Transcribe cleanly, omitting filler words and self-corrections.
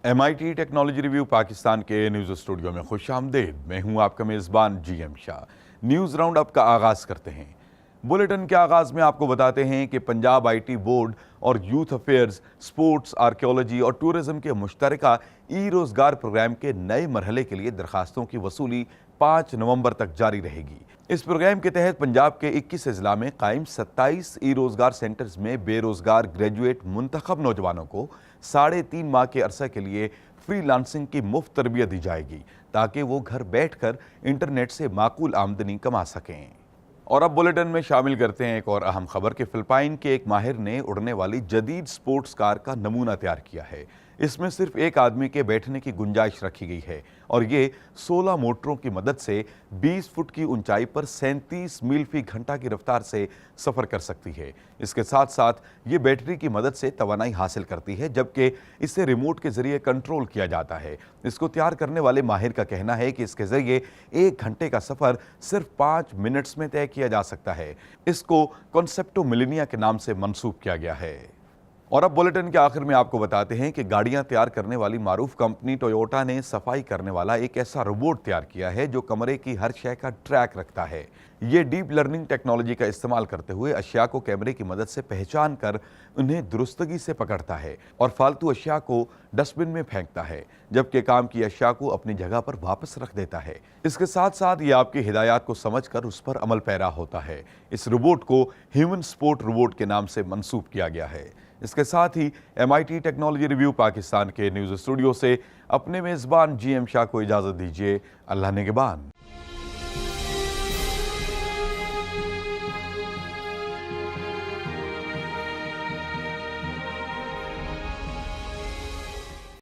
MIT technology review Pakistan के news studio में खुश आमदेद। मैं हूं आपका मेज़बान GM Shah. News round up का आगाज़ करते हैं। बुलेटिन के आगाज़ में आपको बताते हैं कि पंजाब IT बोर्ड और यूथ अफेयर्स, स्पोर्ट्स, आर्कियोलॉजी और टूरिज़म के मुश्तरका रोज़गार प्रोग्राम के नए मरहले के लिए दरखास्तों की वसूली 5 नवंबर तक जारी रहेगी। इस प्रोग्राम के तहत पंजाब के 21 अजला में कायम 27 रोज़गार सेंटर्स में बेरोज़गार ग्रेजुएट मुंतखब नौजवानों को 3.5 माह के अरसे के लिए फ्रीलांसिंग की मुफ्त तरबियत दी जाएगी ताकि वो घर बैठकर इंटरनेट से माकूल आमदनी कमा सकें। और अब बुलेटिन में शामिल करते हैं एक और अहम खबर कि फिलिपाइन के एक माहिर ने उड़ने वाली जदीद स्पोर्ट्स कार का नमूना तैयार किया है। इसमें सिर्फ एक आदमी के बैठने की गुंजाइश रखी गई है और ये 16 मोटरों की मदद से 20 फुट की ऊंचाई पर 37 मील फी घंटा की रफ्तार से सफ़र कर सकती है। इसके साथ साथ ये बैटरी की मदद से तवानाई हासिल करती है, जबकि इसे रिमोट के जरिए कंट्रोल किया जाता है। इसको तैयार करने वाले माहिर का कहना है कि इसके जरिए 1 घंटे का सफ़र सिर्फ 5 मिनट्स में तय किया जा सकता है। इसको कॉन्सेप्टो मिलेनिया के नाम से मंसूब किया गया है। और अब बुलेटिन के आखिर में आपको बताते हैं कि गाड़ियां तैयार करने वाली मारूफ कंपनी टोयोटा ने सफाई करने वाला एक ऐसा रोबोट तैयार किया है जो कमरे की हर शय का ट्रैक रखता है। ये डीप लर्निंग टेक्नोलॉजी का इस्तेमाल करते हुए अशिया को कैमरे की मदद से पहचान कर उन्हें दुरुस्तगी से पकड़ता है और फालतू अशिया को डस्टबिन में फेंकता है, जबकि काम की अशिया को अपनी जगह पर वापस रख देता है। इसके साथ साथ ये आपकी हिदायत को समझकर उस पर अमल पैरा होता है। इस रोबोट को ह्यूमन सपोर्ट रोबोट के नाम से मंसूब किया गया है। इसके साथ ही MIT टेक्नोलॉजी रिव्यू पाकिस्तान के न्यूज़ स्टूडियो से अपने मेज़बान GM शाह को इजाज़त दीजिए। अल्लाह निगहबान।